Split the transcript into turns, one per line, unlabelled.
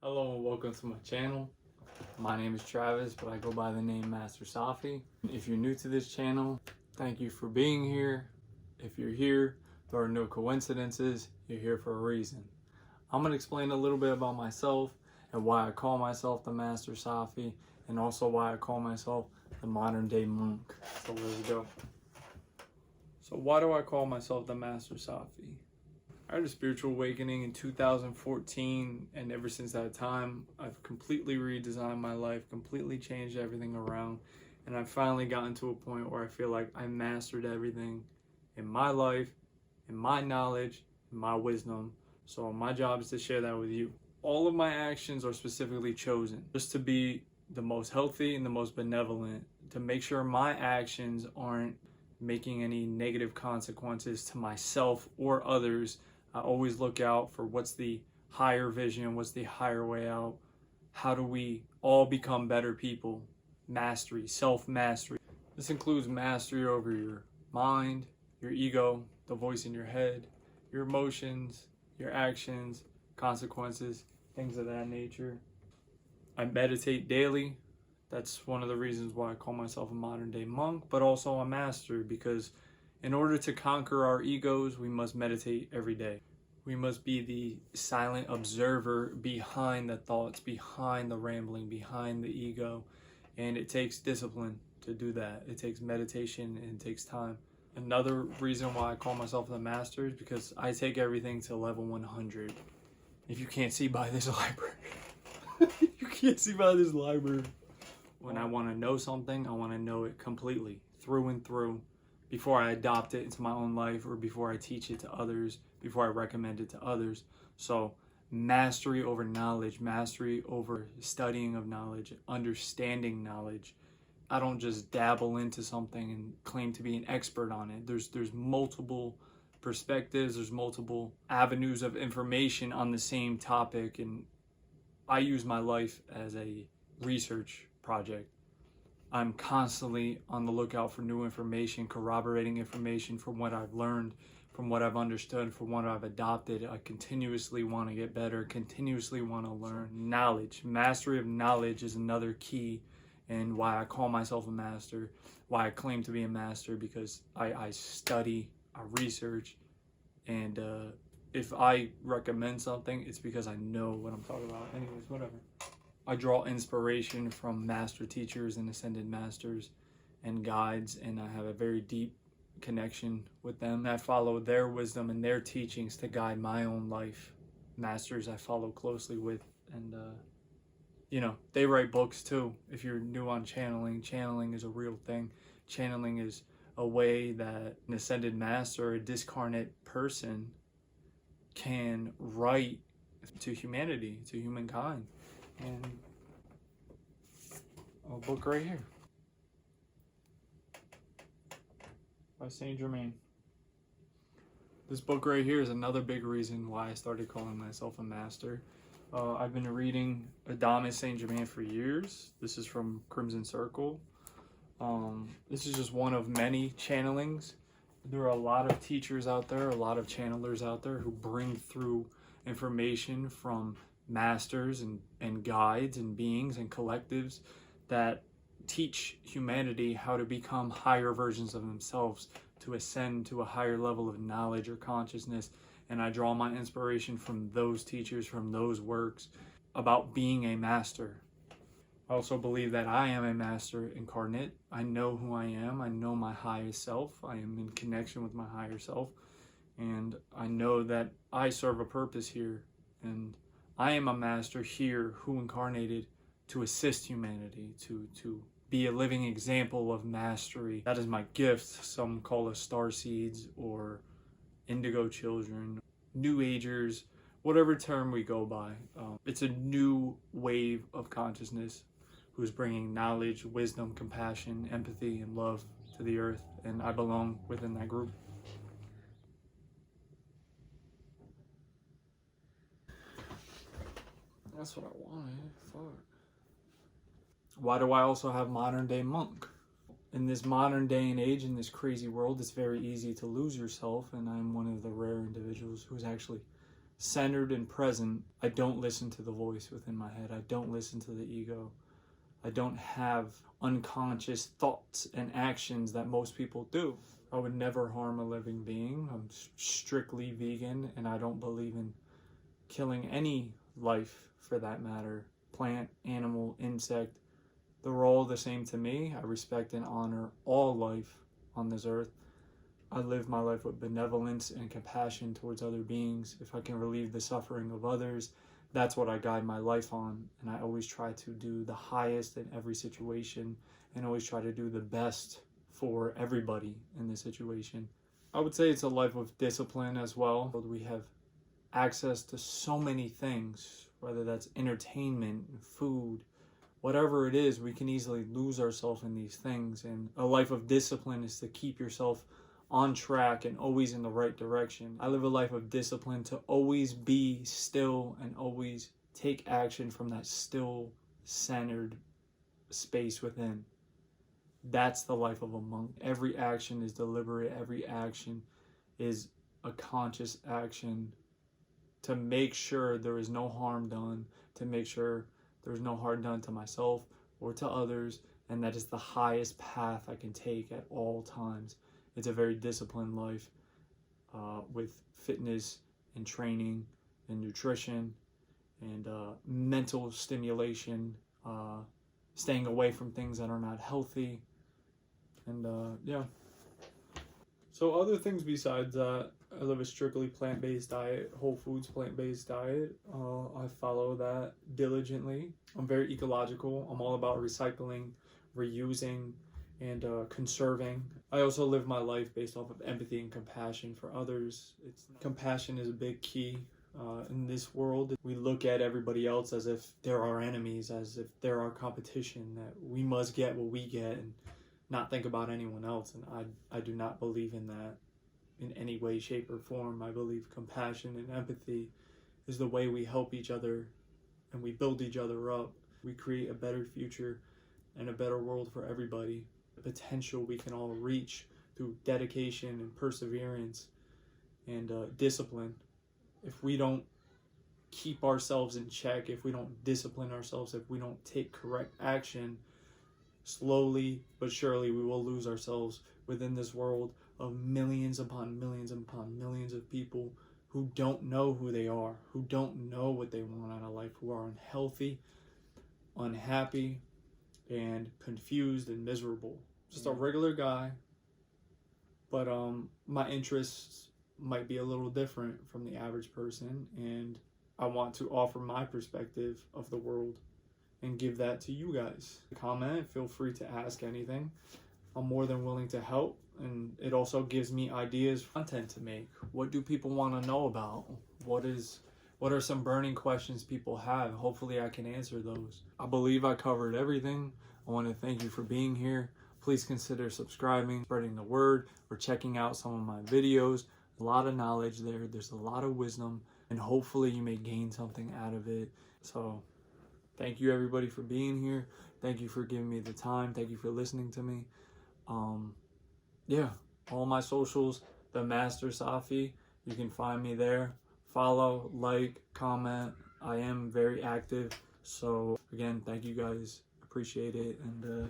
Hello and welcome to my channel. My name is Travis, but I go by the name Master Safi. If you're new to this channel, thank you for being here. If you're here, there are no coincidences. You're here for a reason. I'm going to explain a little bit about myself and why I call myself the Master Safi, and also why I call myself the modern day monk. So let's go. So why do I call myself the Master Safi? I had a spiritual awakening in 2014, and ever since that time, I've completely redesigned my life, completely changed everything around, and I've finally gotten to a point where I feel like I mastered everything in my life, in my knowledge, in my wisdom. So my job is to share that with you. All of my actions are specifically chosen just to be the most healthy and the most benevolent, to make sure my actions aren't making any negative consequences to myself or others. I always look out for what's the higher vision, what's the higher way out. How do we all become better people? Mastery, self-mastery. This includes mastery over your mind, your ego, the voice in your head, your emotions, your actions, consequences, things of that nature. I meditate daily. That's one of the reasons why I call myself a modern day monk, but also a master, because in order to conquer our egos, we must meditate every day. We must be the silent observer behind the thoughts, behind the rambling, behind the ego. And it takes discipline to do that. It takes meditation and it takes time. Another reason why I call myself the master is because I take everything to level 100. If you can't see by this library, you can't see by this library. When I want to know something, I want to know it completely, through and through, before I adopt it into my own life, or before I teach it to others, before I recommend it to others. So mastery over knowledge, mastery over studying of knowledge, understanding knowledge. I don't just dabble into something and claim to be an expert on it. There's multiple perspectives, there's multiple avenues of information on the same topic, and I use my life as a research project. I'm constantly on the lookout for new information, corroborating information from what I've learned, from what I've understood, from what I've adopted. I continuously want to get better, continuously want to learn. Knowledge, mastery of knowledge is another key, and why I call myself a master, why I claim to be a master, because I study, I research, and if I recommend something, it's because I know what I'm talking about. Anyways, whatever. I draw inspiration from master teachers and ascended masters and guides, and I have a very deep connection with them. I follow their wisdom and their teachings to guide my own life. Masters I follow closely with, and they write books too. If you're new on channeling, channeling is a real thing. Channeling is a way that an ascended master or a discarnate person can write to humanity, to humankind. And a book right here by Saint Germain. This book right here is another big reason why I started calling myself a master. I've been reading Adamus Saint Germain for years. This is from Crimson Circle. This is just one of many channelings. There are a lot of teachers out there, a lot of channelers out there who bring through information from masters and guides and beings and collectives that teach humanity how to become higher versions of themselves, to ascend to a higher level of knowledge or consciousness. And I draw my inspiration from those teachers, from those works about being a master. I also believe that I am a master incarnate. I know who I am. I know my highest self. I am in connection with my higher self. And I know that I serve a purpose here. And I am a master here who incarnated to assist humanity, to be a living example of mastery. That is my gift. Some call us star seeds or indigo children, new agers, whatever term we go by. It's a new wave of consciousness who's bringing knowledge, wisdom, compassion, empathy, and love to the earth, and I belong within that group. That's what I wanted. Fuck. Why do I also have modern day monk? In this modern day and age, in this crazy world, it's very easy to lose yourself, and I'm one of the rare individuals who's actually centered and present, I don't listen to the voice within my head. I don't listen to the ego. I don't have unconscious thoughts and actions that most people do. I would never harm a living being. I'm strictly vegan, and I don't believe in killing any life for that matter. Plant, animal, insect, they're all the same to me. I respect and honor all life on this earth. I live my life with benevolence and compassion towards other beings. If I can relieve the suffering of others, that's what I guide my life on. And I always try to do the highest in every situation and always try to do the best for everybody in this situation. I would say it's a life of discipline as well. We have access to so many things, whether that's entertainment, food, whatever it is, we can easily lose ourselves in these things. And a life of discipline is to keep yourself on track and always in the right direction. I live a life of discipline to always be still and always take action from that still, centered space within. That's the life of a monk. Every action is deliberate. Every action is a conscious action to make sure there is no harm done, to make sure there's no harm done to myself or to others, and that is the highest path I can take at all times. It's a very disciplined life with fitness and training and nutrition and mental stimulation, staying away from things that are not healthy, and yeah. So other things besides that, I live a strictly plant-based diet, whole foods plant-based diet. I follow that diligently. I'm very ecological. I'm all about recycling, reusing, and conserving. I also live my life based off of empathy and compassion for others. Compassion is a big key in this world. We look at everybody else as if they're our enemies, as if they're our competition, that we must get what we get and not think about anyone else. And I do not believe in that in any way, shape, or form. I believe compassion and empathy is the way we help each other and we build each other up. We create a better future and a better world for everybody. The potential we can all reach through dedication and perseverance and discipline. If we don't keep ourselves in check, if we don't discipline ourselves, if we don't take correct action, slowly but surely we will lose ourselves within this world of millions upon millions upon millions of people who don't know who they are, who don't know what they want out of life, who are unhealthy, unhappy, and confused and miserable. Just a regular guy, but my interests might be a little different from the average person, and I want to offer my perspective of the world and give that to you guys. Comment, feel free to ask anything. I'm more than willing to help, and it also gives me ideas, content to make. What do people want to know about? What are some burning questions people have? Hopefully I can answer those. I believe I covered everything. I want to thank you for being here. Please consider subscribing, spreading the word, or checking out some of my videos. A lot of knowledge there. There's a lot of wisdom, and hopefully you may gain something out of it. So thank you everybody for being here. Thank you for giving me the time. Thank you for listening to me. Yeah, all my socials, TheMasterSafi. You can find me there. Follow, like, comment. I am very active. So again, thank you guys. Appreciate it. And